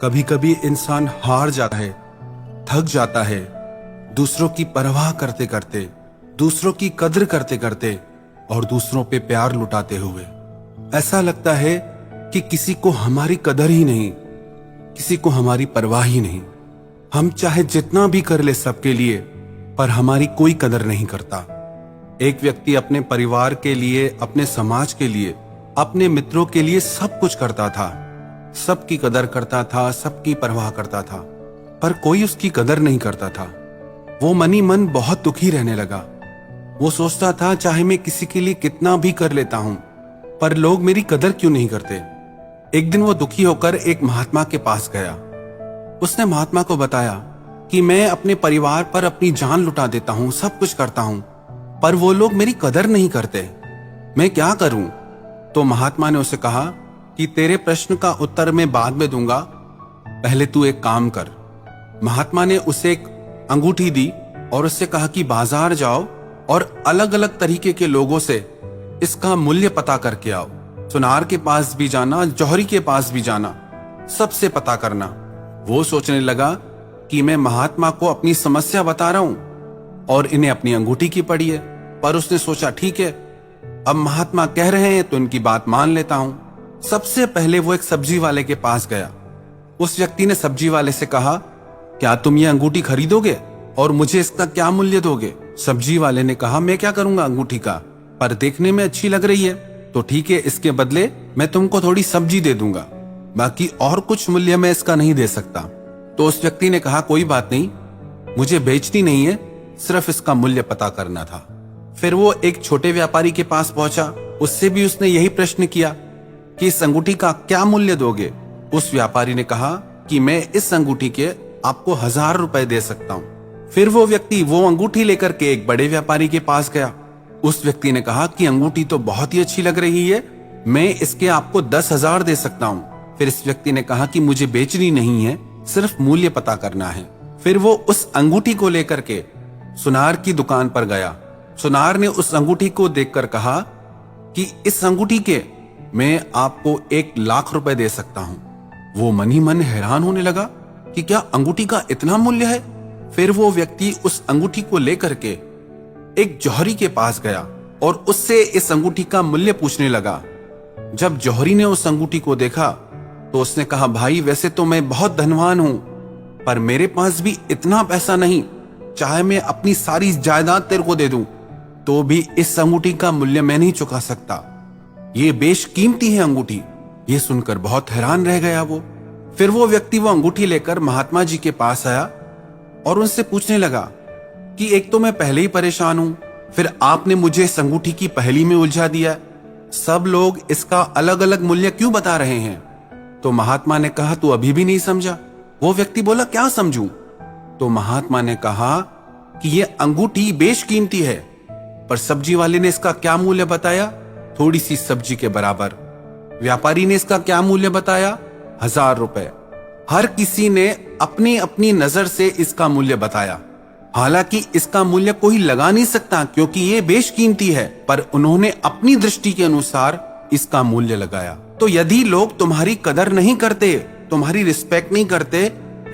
कभी कभी इंसान हार जाता है, थक जाता है, दूसरों की परवाह करते करते, दूसरों की कद्र करते करते और दूसरों पे प्यार लुटाते हुए। ऐसा लगता है कि किसी को हमारी कदर ही नहीं, किसी को हमारी परवाह ही नहीं। हम चाहे जितना भी कर ले सबके लिए, पर हमारी कोई कदर नहीं करता। एक व्यक्ति अपने परिवार के लिए, अपने समाज के लिए, अपने मित्रों के लिए सब कुछ करता था, सबकी कदर करता था, सबकी परवाह करता था, पर कोई उसकी कदर नहीं करता था। वो मनी मन बहुत दुखी रहने लगा। वो सोचता था चाहे मैं किसी के लिए कितना भी कर लेता हूं, पर लोग मेरी कदर क्यों नहीं करते। एक दिन वो दुखी होकर एक महात्मा के पास गया। उसने महात्मा को बताया कि मैं अपने परिवार पर अपनी जान लुटा देता हूं, सब कुछ करता हूं, पर वो लोग मेरी कदर नहीं करते, मैं क्या करूं। तो महात्मा ने उसे कहा कि तेरे प्रश्न का उत्तर मैं बाद में दूंगा, पहले तू एक काम कर। महात्मा ने उसे एक अंगूठी दी और उससे कहा कि बाजार जाओ और अलग अलग तरीके के लोगों से इसका मूल्य पता करके आओ। सुनार के पास भी जाना, जौहरी के पास भी जाना, सबसे पता करना। वो सोचने लगा कि मैं महात्मा को अपनी समस्या बता रहा हूं और इन्हें अपनी अंगूठी की पड़ी है, पर उसने सोचा ठीक है, अब महात्मा कह रहे हैं तो इनकी बात मान लेता हूं। सबसे पहले वो एक सब्जी वाले के पास गया। उस व्यक्ति ने सब्जी वाले से कहा, क्या तुम ये अंगूठी खरीदोगे और मुझे इसका क्या मूल्य दोगे। सब्जी वाले ने कहा, मैं क्या करूंगा अंगूठी का, पर देखने में अच्छी लग रही है, तो ठीक है, इसके बदले मैं तुमको थोड़ी सब्जी दे दूंगा, बाकी और कुछ मूल्य मैं इसका नहीं दे सकता। तो उस व्यक्ति ने कहा, कोई बात नहीं, मुझे बेचनी नहीं है, सिर्फ इसका मूल्य पता करना था। फिर वो एक छोटे व्यापारी के पास पहुंचा। उससे भी उसने यही प्रश्न किया कि इस अंगूठी का क्या मूल्य दोगे। उस व्यापारी ने कहा कि मैं इस अंगूठी के आपको 1000 रुपए दे सकता हूं। फिर वो व्यक्ति वो अंगूठी लेकर के एक बड़े व्यापारी के पास गया। उस व्यक्ति ने कहा कि अंगूठी तो बहुत ही अच्छी लग रही है, मैं इसके आपको 10,000 दे सकता हूं। फिर इस व्यक्ति ने कहा कि मुझे बेचनी नहीं है, सिर्फ मूल्य पता करना है। फिर वो उस अंगूठी को लेकर के सुनार की दुकान पर गया। सुनार ने उस अंगूठी को देखकर कहा कि इस अंगूठी के मैं आपको 1,00,000 रुपए दे सकता हूं। वो मन ही मन हैरान होने लगा कि क्या अंगूठी का इतना मूल्य है। फिर वो व्यक्ति उस अंगूठी को लेकर के एक जौहरी के पास गया और उससे इस अंगूठी का मूल्य पूछने लगा। जब जौहरी ने उस अंगूठी को देखा तो उसने कहा, भाई वैसे तो मैं बहुत धनवान हूं, पर मेरे पास भी इतना पैसा नहीं, चाहे मैं अपनी सारी जायदाद तेरे को दे दूं तो भी इस अंगूठी का मूल्य मैं नहीं चुका सकता। ये बेशकीमती है अंगूठी। ये सुनकर बहुत हैरान रह गया वो। फिर वो व्यक्ति वो अंगूठी लेकर महात्मा जी के पास आया और उनसे पूछने लगा कि एक तो मैं पहले ही परेशान हूं, फिर आपने मुझे इस अंगूठी की पहेली में उलझा दिया, सब लोग इसका अलग अलग मूल्य क्यों बता रहे हैं। तो महात्मा ने कहा, तू अभी भी नहीं समझा। वो व्यक्ति बोला, क्या समझूं। तो महात्मा ने कहा कि ये अंगूठी बेशकीमती है, पर सब्जी वाले ने इसका क्या मूल्य बताया, थोड़ी सी सब्जी के बराबर। व्यापारी ने इसका क्या मूल्य बताया, 1000 रुपए। हर किसी ने अपनी अपनी नजर से इसका मूल्य बताया। हालांकि इसका मूल्य कोई लगा नहीं सकता क्योंकि ये बेशकीमती है, पर उन्होंने अपनी दृष्टि के अनुसार इसका मूल्य लगाया। तो यदि लोग तुम्हारी कदर नहीं करते, तुम्हारी रिस्पेक्ट नहीं करते,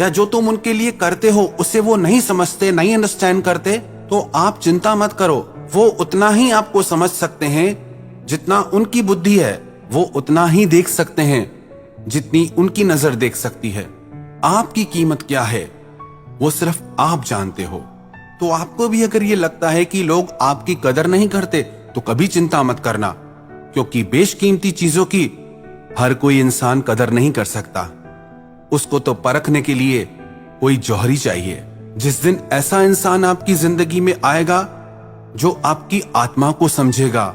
या जो तुम उनके लिए करते हो उसे वो नहीं समझते, नहीं अंडरस्टैंड करते, तो आप चिंता मत करो। वो उतना ही आपको समझ सकते हैं जितना उनकी बुद्धि है, वो उतना ही देख सकते हैं जितनी उनकी नजर देख सकती है। आपकी कीमत क्या है वो सिर्फ आप जानते हो। तो आपको भी अगर ये लगता है कि लोग आपकी कदर नहीं करते तो कभी चिंता मत करना, क्योंकि बेशकीमती चीजों की हर कोई इंसान कदर नहीं कर सकता। उसको तो परखने के लिए कोई जौहरी चाहिए। जिस दिन ऐसा इंसान आपकी जिंदगी में आएगा जो आपकी आत्मा को समझेगा,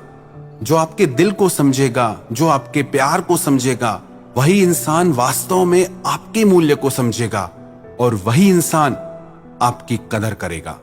जो आपके दिल को समझेगा, जो आपके प्यार को समझेगा, वही इंसान वास्तव में आपके मूल्य को समझेगा और वही इंसान आपकी कदर करेगा।